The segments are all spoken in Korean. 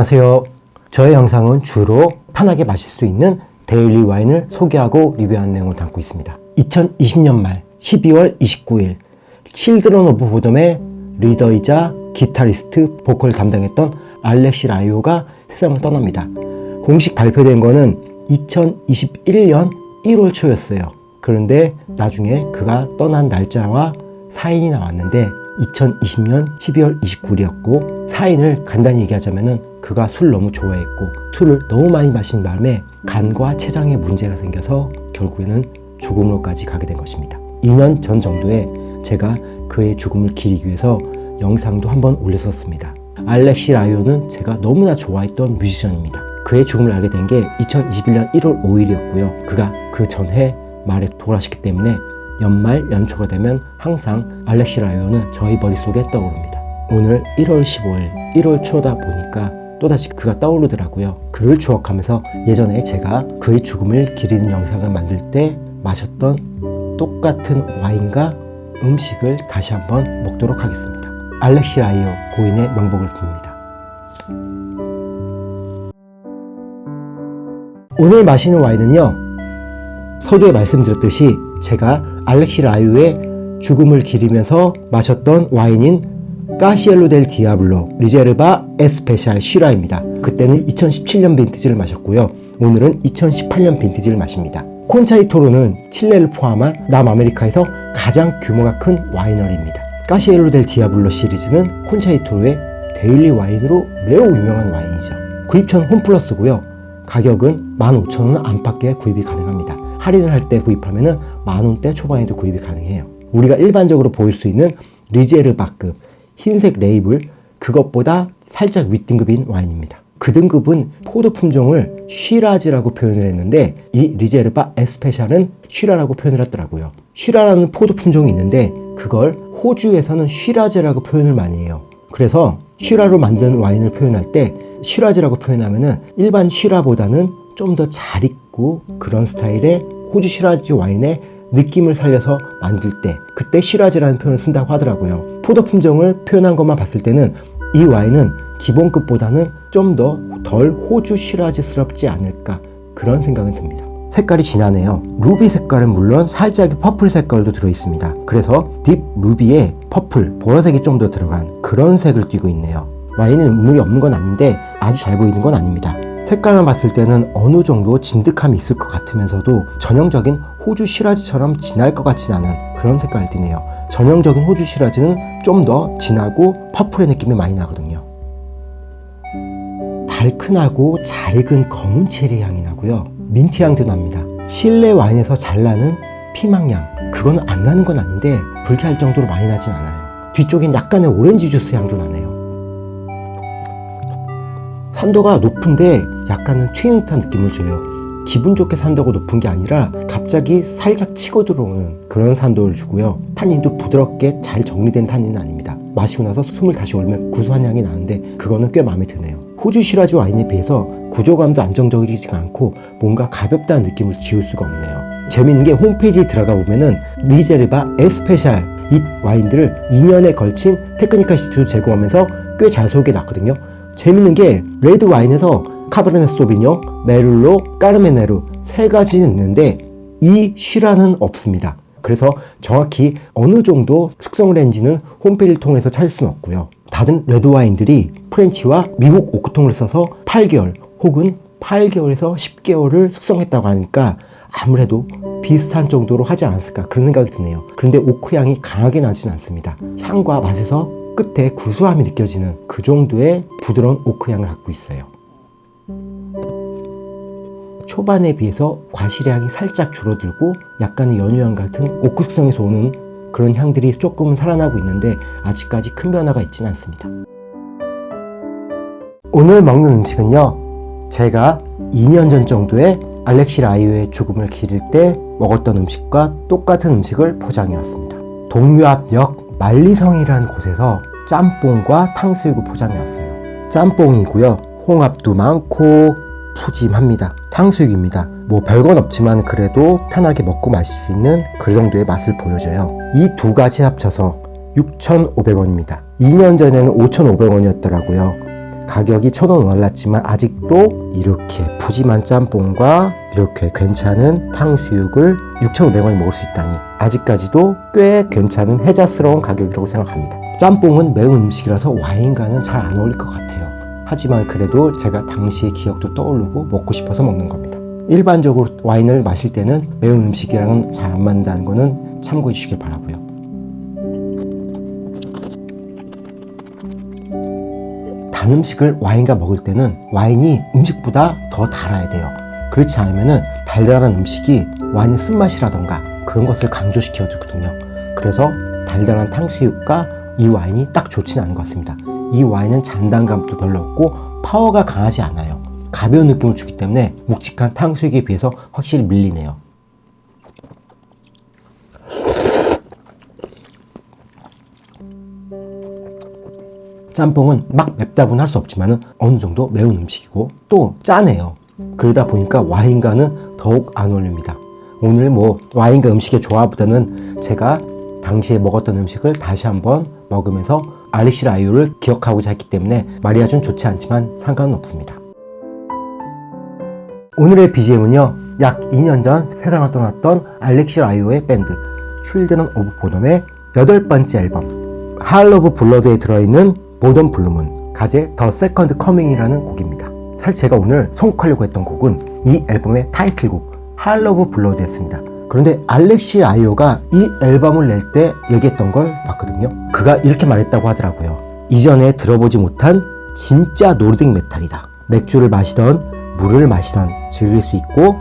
안녕하세요. 저의 영상은 주로 편하게 마실 수 있는 데일리 와인을 소개하고 리뷰하는 내용을 담고 있습니다. 2020년 말 12월 29일 칠드런 오브 보덤의 리더이자 기타리스트, 보컬을 담당했던 알렉시 라이오가 세상을 떠납니다. 공식 발표된 거는 2021년 1월 초였어요. 그런데 나중에 그가 떠난 날짜와 사인이 나왔는데 2020년 12월 29일이었고, 사인을 간단히 얘기하자면은 그가 술 너무 좋아했고 술을 너무 많이 마신 바람에 간과 췌장에 문제가 생겨서 결국에는 죽음으로까지 가게 된 것입니다. 2년 전 정도에 제가 그의 죽음을 기리기 위해서 영상도 한번 올렸었습니다. 알렉시 라이오는 제가 너무나 좋아했던 뮤지션입니다. 그의 죽음을 알게 된 게 2021년 1월 5일이었고요. 그가 그 전해 말에 돌아가셨기 때문에 연말 연초가 되면 항상 알렉시 라이오는 저희 머릿속에 떠오릅니다. 오늘 1월 15일 1월 초다 보니까 또다시 그가 떠오르더라고요. 그를 추억하면서 예전에 제가 그의 죽음을 기리는 영상을 만들 때 마셨던 똑같은 와인과 음식을 다시 한번 먹도록 하겠습니다. 알렉시 라이오 고인의 명복을 빕니다. 오늘 마시는 와인은요, 서두에 말씀드렸듯이 제가 알렉시 라이오의 죽음을 기리면서 마셨던 와인인 까시엘로 델 디아블로 리제르바 에스페샬 쉬라입니다. 그때는 2017년 빈티지를 마셨고요. 오늘은 2018년 빈티지를 마십니다. 콘차이토로는 칠레를 포함한 남아메리카에서 가장 규모가 큰 와이너리입니다. 까시엘로 델 디아블로 시리즈는 콘차이토로의 데일리 와인으로 매우 유명한 와인이죠. 구입처는 홈플러스고요. 가격은 15,000원 안팎에 구입이 가능합니다. 할인을 할 때 구입하면 10,000원대 초반에도 구입이 가능해요. 우리가 일반적으로 보일 수 있는 리제르바급 흰색 레이블, 그것보다 살짝 윗등급인 와인입니다. 그 등급은 포도 품종을 쉬라즈라고 표현을 했는데 이 리제르바 에스페샬은 쉬라라고 표현을 했더라고요. 쉬라라는 포도 품종이 있는데 그걸 호주에서는 쉬라즈라고 표현을 많이 해요. 그래서 쉬라로 만든 와인을 표현할 때 쉬라즈라고 표현하면은 일반 쉬라보다는 좀 더 잘 익고 그런 스타일의 호주 쉬라즈 와인의 느낌을 살려서 만들 때 그때 쉬라즈라는 표현을 쓴다고 하더라고요. 포도 품종을 표현한 것만 봤을 때는 이 와인은 기본급보다는 좀 더 덜 호주 쉬라즈스럽지 않을까, 그런 생각은 듭니다. 색깔이 진하네요. 루비 색깔은 물론 살짝의 퍼플 색깔도 들어있습니다. 그래서 딥 루비에 퍼플, 보라색이 좀 더 들어간 그런 색을 띠고 있네요. 와인은 음물이 없는 건 아닌데 아주 잘 보이는 건 아닙니다. 색깔만 봤을 때는 어느 정도 진득함이 있을 것 같으면서도 전형적인 호주 쉬라즈처럼 진할 것 같진 않은 그런 색깔을 띠네요. 전형적인 호주 쉬라즈는 좀 더 진하고 퍼플의 느낌이 많이 나거든요. 달큰하고 잘 익은 검은 체리 향이 나고요. 민트 향도 납니다. 칠레 와인에서 잘 나는 피망향, 그건 안 나는 건 아닌데 불쾌할 정도로 많이 나진 않아요. 뒤쪽엔 약간의 오렌지 주스 향도 나네요. 산도가 높은데 약간은 튀는 듯한 느낌을 줘요. 기분 좋게 산도가 높은 게 아니라 갑자기 살짝 치고 들어오는 그런 산도를 주고요. 타닌도 부드럽게 잘 정리된 타닌은 아닙니다. 마시고 나서 숨을 다시 올리면 구수한 향이 나는데 그거는 꽤 마음에 드네요. 호주 쉬라즈 와인에 비해서 구조감도 안정적이지가 않고 뭔가 가볍다는 느낌을 지울 수가 없네요. 재밌는 게 홈페이지에 들어가 보면은 리제르바 에스페샬 이 와인들을 2년에 걸친 테크니컬 시트로 제공하면서 꽤 잘 소개해놨거든요. 재밌는 게 레드 와인에서 카베르네 소비뇽, 메를로, 까르메네루 세 가지는 있는데 이 쉬라는 없습니다. 그래서 정확히 어느 정도 숙성을 했는지는 홈페이지를 통해서 찾을 수는 없고요. 다른 레드 와인들이 프렌치와 미국 오크통을 써서 8개월 혹은 8개월에서 10개월을 숙성했다고 하니까 아무래도 비슷한 정도로 하지 않았을까, 그런 생각이 드네요. 그런데 오크 향이 강하게 나진 않습니다. 향과 맛에서 끝에 구수함이 느껴지는 그 정도의 부드러운 오크 향을 갖고 있어요. 초반에 비해서 과실의 향이 살짝 줄어들고 약간의 연유향 같은 오크 숙성에서 오는 그런 향들이 조금은 살아나고 있는데 아직까지 큰 변화가 있지는 않습니다. 오늘 먹는 음식은요, 제가 2년 전 정도에 알렉시 라이오의 죽음을 기릴 때 먹었던 음식과 똑같은 음식을 포장해 왔습니다. 동묘앞역 만리성이라는 곳에서 짬뽕과 탕수육을 포장해 왔어요. 짬뽕이고요, 홍합도 많고 푸짐합니다. 탕수육입니다. 뭐 별건 없지만 그래도 편하게 먹고 마실 수 있는 그 정도의 맛을 보여줘요. 이 두 가지 합쳐서 6,500원입니다. 2년 전에는 5,500원이었더라고요. 가격이 1,000원 올랐지만 아직도 이렇게 푸짐한 짬뽕과 이렇게 괜찮은 탕수육을 6,500원에 먹을 수 있다니 아직까지도 꽤 괜찮은 혜자스러운 가격이라고 생각합니다. 짬뽕은 매운 음식이라서 와인과는 잘 안 어울릴 것 같아요. 하지만 그래도 제가 당시의 기억도 떠오르고 먹고 싶어서 먹는 겁니다. 일반적으로 와인을 마실 때는 매운 음식이랑은 잘 안 맞는다는 거는 참고해 주시길 바라고요. 단 음식을 와인과 먹을 때는 와인이 음식보다 더 달아야 돼요. 그렇지 않으면 달달한 음식이 와인의 쓴맛이라던가 그런 것을 강조시켜 주거든요. 그래서 달달한 탕수육과 이 와인이 딱 좋지는 않은 것 같습니다. 이 와인은 잔단감도 별로 없고 파워가 강하지 않아요. 가벼운 느낌을 주기 때문에 묵직한 탕수육에 비해서 확실히 밀리네요. 짬뽕은 막 맵다고는 할 수 없지만 어느 정도 매운 음식이고 또 짜네요. 그러다 보니까 와인과는 더욱 안 어울립니다. 오늘 와인과 음식의 조화보다는 제가 당시에 먹었던 음식을 다시 한번 먹으면서 알렉시 라이유를 기억하고자 했기 때문에 마리아주는 좋지 않지만 상관은 없습니다. 오늘의 BGM은요, 약 2년 전 세상을 떠났던 알렉시 라이유의 밴드 쉴드런 오브 보덤의 8번째 앨범 하얼 오브 블러드에 들어있는 보덤 블루문 가제 더 세컨드 커밍이라는 곡입니다. 사실 제가 오늘 선곡하려고 했던 곡은 이 앨범의 타이틀곡 하얼 오브 블러드였습니다. 그런데 알렉시 라이유가 이 앨범을 낼 때 얘기했던 걸 봤거든요. 그가 이렇게 말했다고 하더라고요. 이전에 들어보지 못한 진짜 노르딕 메탈이다. 맥주를 마시던 물을 마시던 즐길 수 있고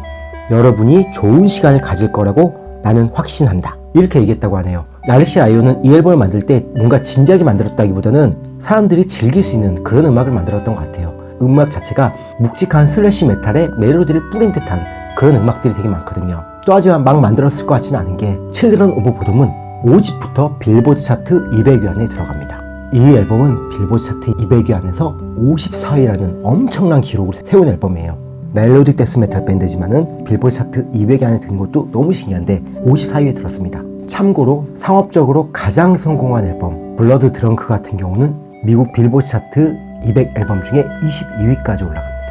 여러분이 좋은 시간을 가질 거라고 나는 확신한다. 이렇게 얘기했다고 하네요. 알렉시 라이유는 이 앨범을 만들 때 뭔가 진지하게 만들었다기보다는 사람들이 즐길 수 있는 그런 음악을 만들었던 것 같아요. 음악 자체가 묵직한 슬래시 메탈에 멜로디를 뿌린 듯한 그런 음악들이 되게 많거든요. 또 하지만 막 만들었을 것 같지는 않은 게 칠드런 오브 보덤은 5집부터 빌보드 차트 200위 안에 들어갑니다. 이 앨범은 빌보드 차트 200위 안에서 54위라는 엄청난 기록을 세운 앨범이에요. 멜로딕 데스메탈 밴드지만은 빌보드 차트 200위 안에 든 것도 너무 신기한데 54위에 들었습니다. 참고로 상업적으로 가장 성공한 앨범 블러드 드렁크 같은 경우는 미국 빌보드 차트 200 앨범 중에 22위까지 올라갑니다.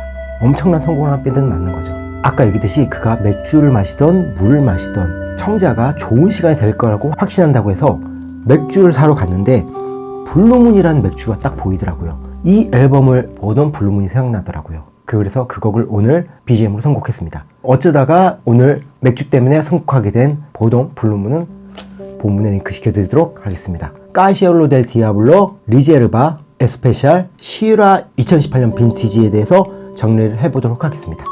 엄청난 성공을 한 밴드는 맞는 거죠. 아까 얘기했듯이 그가 맥주를 마시던 물을 마시던 청자가 좋은 시간이 될 거라고 확신한다고 해서 맥주를 사러 갔는데 블루문이라는 맥주가 딱 보이더라고요. 이 앨범을 보던 블루문이 생각나더라고요. 그래서 그 곡을 오늘 BGM으로 선곡했습니다. 어쩌다가 오늘 맥주 때문에 선곡하게 된 보던 블루문은 본문에 링크 시켜드리도록 하겠습니다. 까시엘로 델 디아블로 리제르바 에스페셜 시라 2018년 빈티지에 대해서 정리를 해보도록 하겠습니다.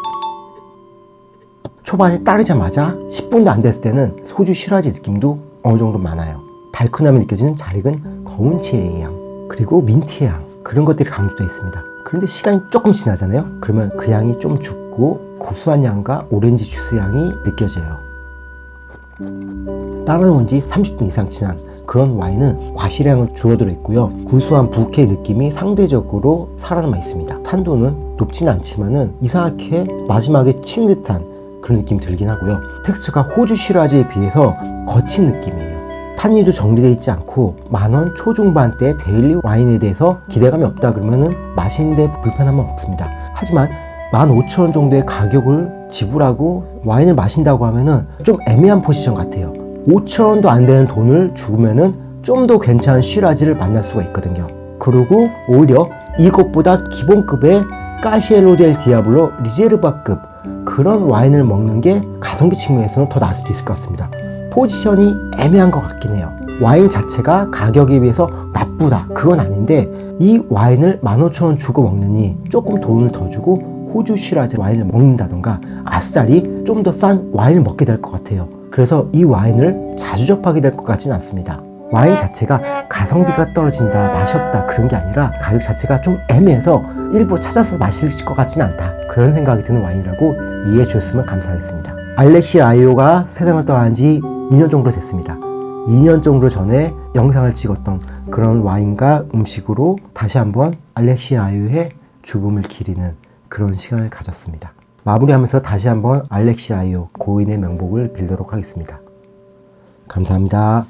초반에 따르자마자 10분도 안 됐을 때는 소주 시라지 느낌도 어느 정도 많아요. 달큰함이 느껴지는 잘 익은 검은 체리의 향, 그리고 민트의 향, 그런 것들이 강조되어 있습니다. 그런데 시간이 조금 지나잖아요. 그러면 그 향이 좀 죽고 고소한 향과 오렌지 주스 향이 느껴져요. 따라놓은 지 30분 이상 지난 그런 와인은 과실향은 줄어들어 있고요. 구수한 부케의 느낌이 상대적으로 살아남아 있습니다. 탄도는 높진 않지만은 이상하게 마지막에 친 듯한 그런 느낌이 들긴 하고요. 텍스처가 호주 시라지에 비해서 거친 느낌이에요. 탄니도 정리되어 있지 않고 만원 초중반대 데일리 와인에 대해서 기대감이 없다 그러면은 마시는데 불편함은 없습니다. 하지만 15,000원 정도의 가격을 지불하고 와인을 마신다고 하면은 좀 애매한 포지션 같아요. 5,000원도 안 되는 돈을 주면은 좀 더 괜찮은 시라지를 만날 수가 있거든요. 그리고 오히려 이것보다 기본급의 까시엘로 델 디아블로 리제르바급 그런 와인을 먹는 게 가성비 측면에서는 더 나을 수도 있을 것 같습니다. 포지션이 애매한 것 같긴 해요. 와인 자체가 가격에 비해서 나쁘다 그건 아닌데 이 와인을 15,000원 주고 먹느니 조금 돈을 더 주고 호주 시라지 와인을 먹는다던가 아싸리 좀 더 싼 와인을 먹게 될 것 같아요. 그래서 이 와인을 자주 접하게 될 것 같지는 않습니다. 와인 자체가 가성비가 떨어진다 맛이 없다 그런 게 아니라 가격 자체가 좀 애매해서 일부러 찾아서 마실 것 같지는 않다 그런 생각이 드는 와인이라고 이해해 주셨으면 감사하겠습니다. 알렉시 라이유가 세상을 떠난 지 2년 정도 됐습니다. 2년 정도 전에 영상을 찍었던 그런 와인과 음식으로 다시 한번 알렉시 라이유의 죽음을 기리는 그런 시간을 가졌습니다. 마무리하면서 다시 한번 알렉시 라이유 고인의 명복을 빌도록 하겠습니다. 감사합니다.